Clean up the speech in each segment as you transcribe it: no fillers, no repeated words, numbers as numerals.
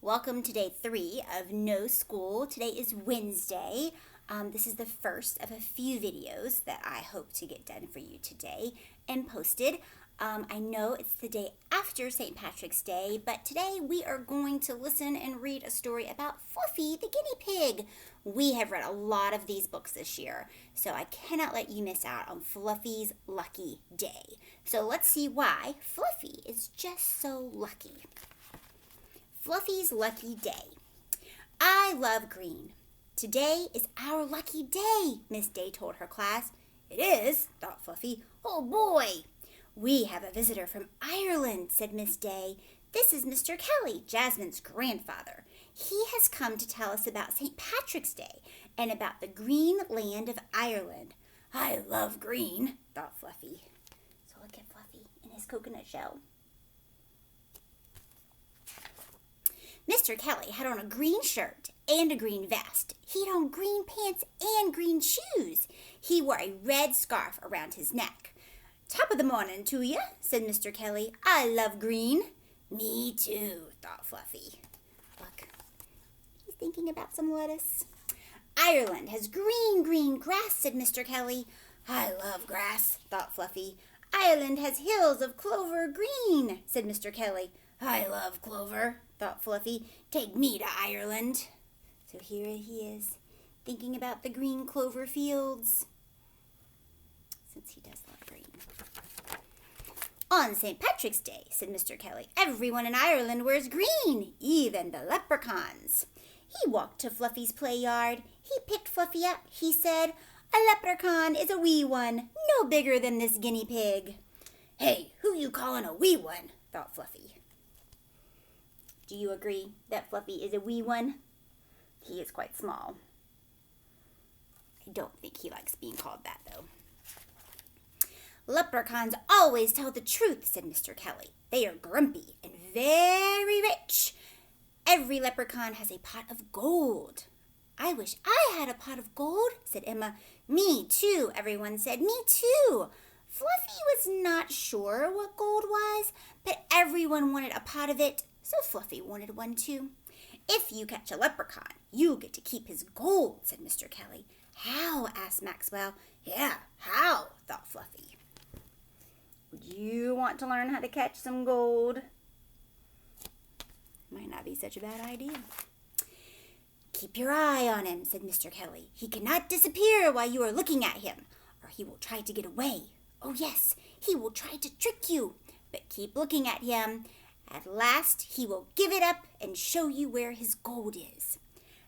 Welcome to day 3 of no school. Today is Wednesday. This is the first of a few videos that I hope to get done for you today and posted. I know it's the day after St. Patrick's Day, but today we are going to listen and read a story about Fluffy the guinea pig. We have read a lot of these books this year, so I cannot let you miss out on Fluffy's lucky day. So let's see why Fluffy is just so lucky. Fluffy's lucky day. I love green. Today is our lucky day, Miss Day told her class. It is, thought Fluffy. Oh boy! We have a visitor from Ireland, said Miss Day. This is Mr. Kelly, Jasmine's grandfather. He has come to tell us about St. Patrick's Day and about the green land of Ireland. I love green, thought Fluffy. So look at Fluffy in his coconut shell. Mr. Kelly had on a green shirt and a green vest. He had on green pants and green shoes. He wore a red scarf around his neck. Top of the morning to you, said Mr. Kelly. I love green. Me too, thought Fluffy. Look, he's thinking about some lettuce. Ireland has green grass, said Mr. Kelly. I love grass, thought Fluffy. Ireland has hills of clover green, said Mr. Kelly. I love clover, thought Fluffy. Take me to Ireland. So here he is, thinking about the green clover fields, since he does love green. On St. Patrick's Day, said Mr. Kelly, everyone in Ireland wears green, even the leprechauns. He walked to Fluffy's play yard. He picked Fluffy up. He said, a leprechaun is a wee one, no bigger than this guinea pig. Hey, who you calling a wee one? Thought Fluffy. Do you agree that Fluffy is a wee one? He is quite small. I don't think he likes being called that, though. Leprechauns always tell the truth, said Mr. Kelly. They are grumpy and very rich. Every leprechaun has a pot of gold. I wish I had a pot of gold, said Emma. Me too, everyone said. Me too. Fluffy was not sure what gold was, but everyone wanted a pot of it, so Fluffy wanted one too. If you catch a leprechaun, you get to keep his gold, said Mr. Kelly. How? Asked Maxwell. Yeah, how? Thought Fluffy. Would you want to learn how to catch some gold? Might not be such a bad idea. Keep your eye on him, said Mr. Kelly. He cannot disappear while you are looking at him, or he will try to get away. Oh yes, he will try to trick you, but keep looking at him. At last, he will give it up and show you where his gold is.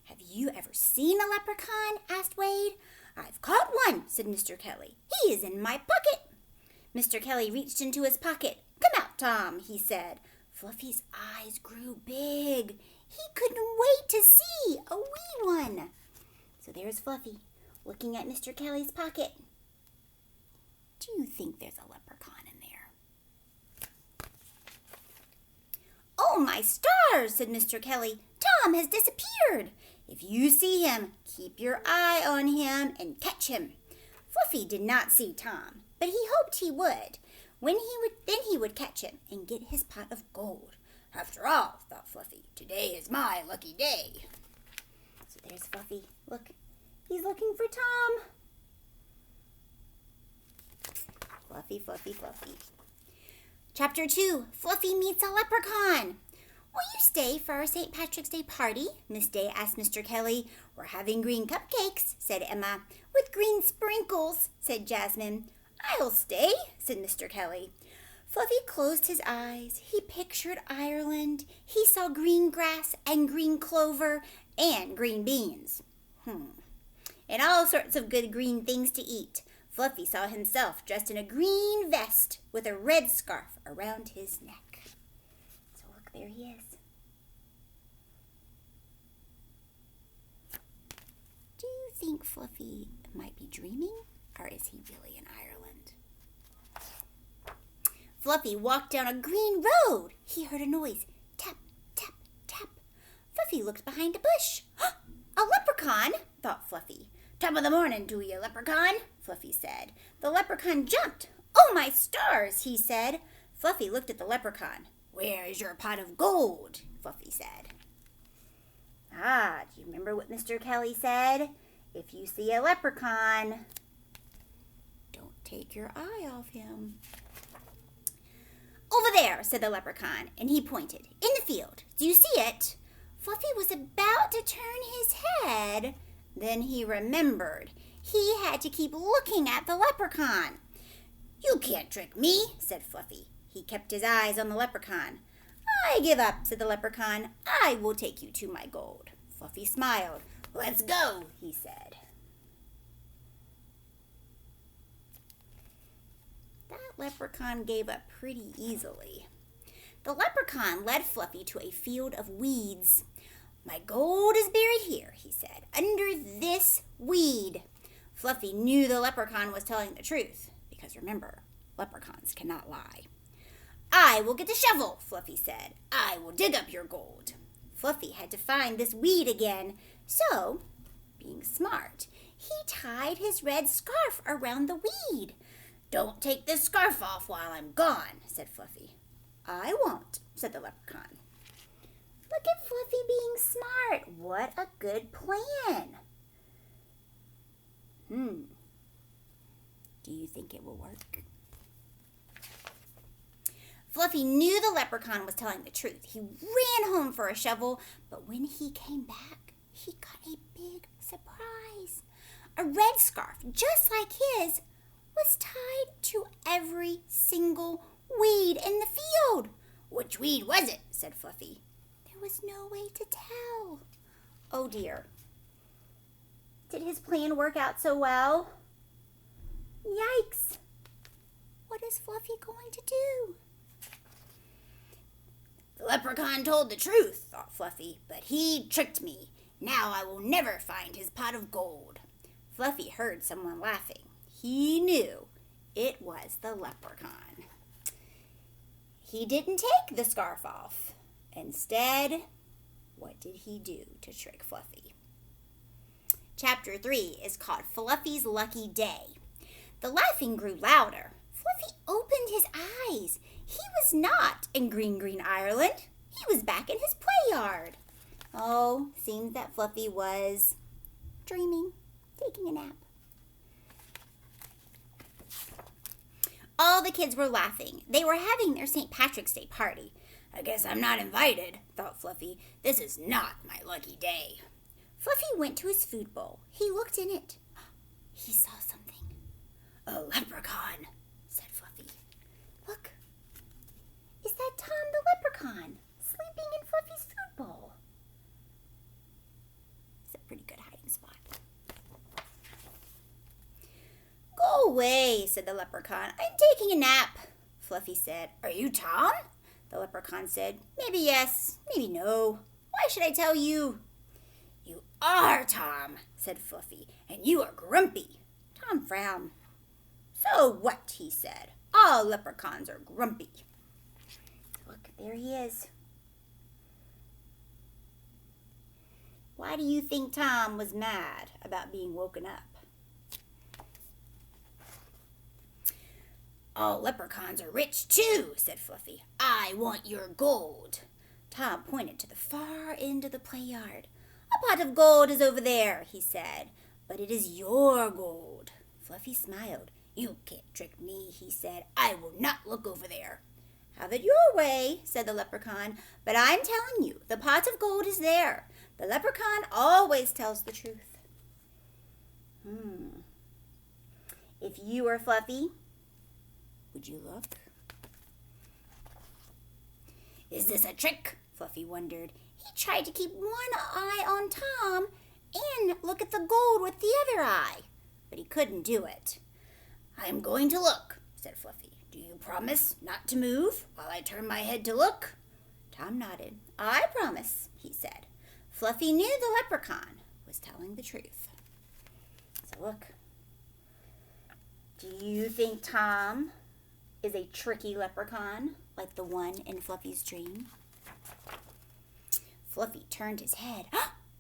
Have you ever seen a leprechaun? Asked Wade. I've caught one, said Mr. Kelly. He is in my pocket. Mr. Kelly reached into his pocket. Come out, Tom, he said. Fluffy's eyes grew big. He couldn't wait to see a wee one. So there's Fluffy, looking at Mr. Kelly's pocket. Do you think there's a leprechaun in there? Oh, my stars, said Mr. Kelly. Tom has disappeared. If you see him, keep your eye on him and catch him. Fluffy did not see Tom, but he hoped he would. Then he would catch him and get his pot of gold. After all, thought Fluffy, today is my lucky day. So there's Fluffy. Look, he's looking for Tom. Fluffy, Fluffy, Fluffy. Chapter 2, Fluffy meets a leprechaun. Will you stay for our St. Patrick's Day party? Miss Day asked Mr. Kelly. We're having green cupcakes, said Emma. With green sprinkles, said Jasmine. I'll stay, said Mr. Kelly. Fluffy closed his eyes. He pictured Ireland. He saw green grass and green clover and green beans. And all sorts of good green things to eat. Fluffy saw himself dressed in a green vest with a red scarf around his neck. So look, there he is. Do you think Fluffy might be dreaming, or is he really in Ireland? Fluffy walked down a green road. He heard a noise. Tap, tap, tap. Fluffy looked behind a bush. A leprechaun, thought Fluffy. Top of the morning to you, leprechaun, Fluffy said. The leprechaun jumped. Oh, my stars, he said. Fluffy looked at the leprechaun. Where is your pot of gold? Fluffy said. Ah, do you remember what Mr. Kelly said? If you see a leprechaun, don't take your eye off him. Over there, said the leprechaun, and he pointed. In the field. Do you see it? Fluffy was about to turn his head. Then he remembered. He had to keep looking at the leprechaun. You can't trick me, said Fluffy. He kept his eyes on the leprechaun. I give up, said the leprechaun. I will take you to my gold. Fluffy smiled. Let's go, he said. That leprechaun gave up pretty easily. The leprechaun led Fluffy to a field of weeds. My gold is buried here, he said, under this weed. Fluffy knew the leprechaun was telling the truth, because remember, leprechauns cannot lie. I will get the shovel, Fluffy said. I will dig up your gold. Fluffy had to find this weed again, so, being smart, he tied his red scarf around the weed. Don't take this scarf off while I'm gone, said Fluffy. I won't, said the leprechaun. Look at Fluffy being smart. What a good plan. Do you think it will work? Fluffy knew the leprechaun was telling the truth. He ran home for a shovel, but when he came back, he got a big surprise. A red scarf, just like his, was tied to every single weed in the field. Which weed was it? Said Fluffy. There was no way to tell. Oh dear. Did his plan work out so well? Yikes. What is Fluffy going to do? The leprechaun told the truth, thought Fluffy, but he tricked me. Now I will never find his pot of gold. Fluffy heard someone laughing. He knew it was the leprechaun. He didn't take the scarf off. Instead, what did he do to trick Fluffy? Chapter 3 is called Fluffy's Lucky Day. The laughing grew louder. Fluffy opened his eyes. He was not in Green Ireland. He was back in his play yard. Oh, seems that Fluffy was dreaming, taking a nap. All the kids were laughing. They were having their St. Patrick's Day party. I guess I'm not invited, thought Fluffy. This is not my lucky day. Fluffy went to his food bowl. He looked in it. He saw something. A leprechaun, said Fluffy. Look, is that Tom the leprechaun sleeping in Fluffy's food bowl? It's a pretty good hiding spot. Go away, said the leprechaun. I'm taking a nap. Fluffy said, Are you Tom? The leprechaun said, Maybe yes, maybe no. Why should I tell you? You are Tom, said Fluffy, and you are grumpy. Tom frowned. So what, he said. All leprechauns are grumpy. Look, there he is. Why do you think Tom was mad about being woken up? All leprechauns are rich too, said Fluffy. I want your gold. Tom pointed to the far end of the play yard. A pot of gold is over there, he said, but it is your gold. Fluffy smiled. You can't trick me, he said. I will not look over there. Have it your way, said the leprechaun, but I'm telling you, the pot of gold is there. The leprechaun always tells the truth. If you were Fluffy, would you look? Is this a trick? Fluffy wondered. He tried to keep one eye on Tom and look at the gold with the other eye, but he couldn't do it. I'm going to look, said Fluffy. Do you promise not to move while I turn my head to look? Tom nodded. I promise, he said. Fluffy knew the leprechaun was telling the truth. So look. Do you think Tom is a tricky leprechaun like the one in Fluffy's dream? Fluffy turned his head.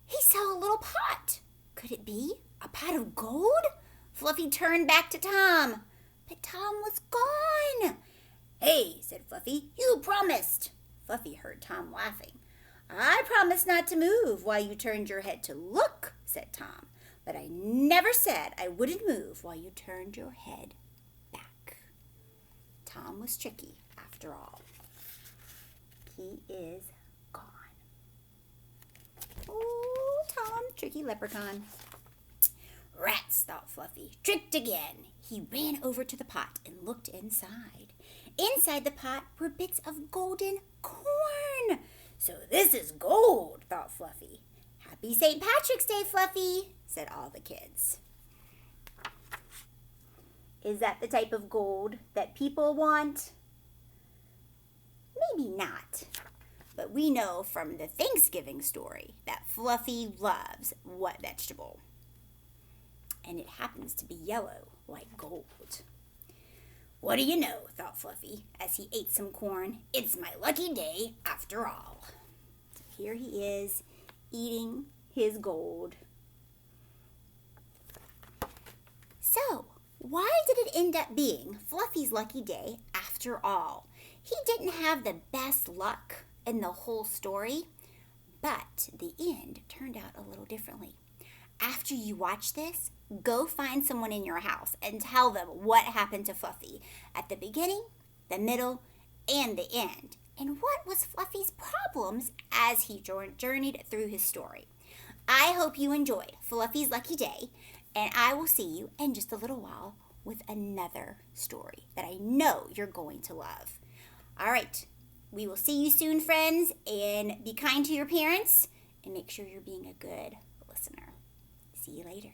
He saw a little pot. Could it be a pot of gold? Fluffy turned back to Tom, but Tom was gone. Hey, said Fluffy, you promised. Fluffy heard Tom laughing. I promised not to move while you turned your head to look, said Tom. But I never said I wouldn't move while you turned your head back. Tom was tricky after all. He is gone. Oh, Tom, tricky leprechaun. Rats, thought Fluffy, tricked again. He ran over to the pot and looked inside. Inside the pot were bits of golden corn. So this is gold, thought Fluffy. Happy St. Patrick's Day, Fluffy, said all the kids. Is that the type of gold that people want? Maybe not. But we know from the Thanksgiving story that Fluffy loves what vegetable? And it happens to be yellow like gold. What do you know, thought Fluffy as he ate some corn. It's my lucky day after all. So here he is eating his gold. So, why did it end up being Fluffy's lucky day after all? He didn't have the best luck in the whole story, but the end turned out a little differently. After you watch this, go find someone in your house and tell them what happened to Fluffy at the beginning, the middle, and the end. And what was Fluffy's problems as he journeyed through his story. I hope you enjoyed Fluffy's Lucky Day, and I will see you in just a little while with another story that I know you're going to love. All right, we will see you soon, friends, and be kind to your parents and make sure you're being a good listener. See you later.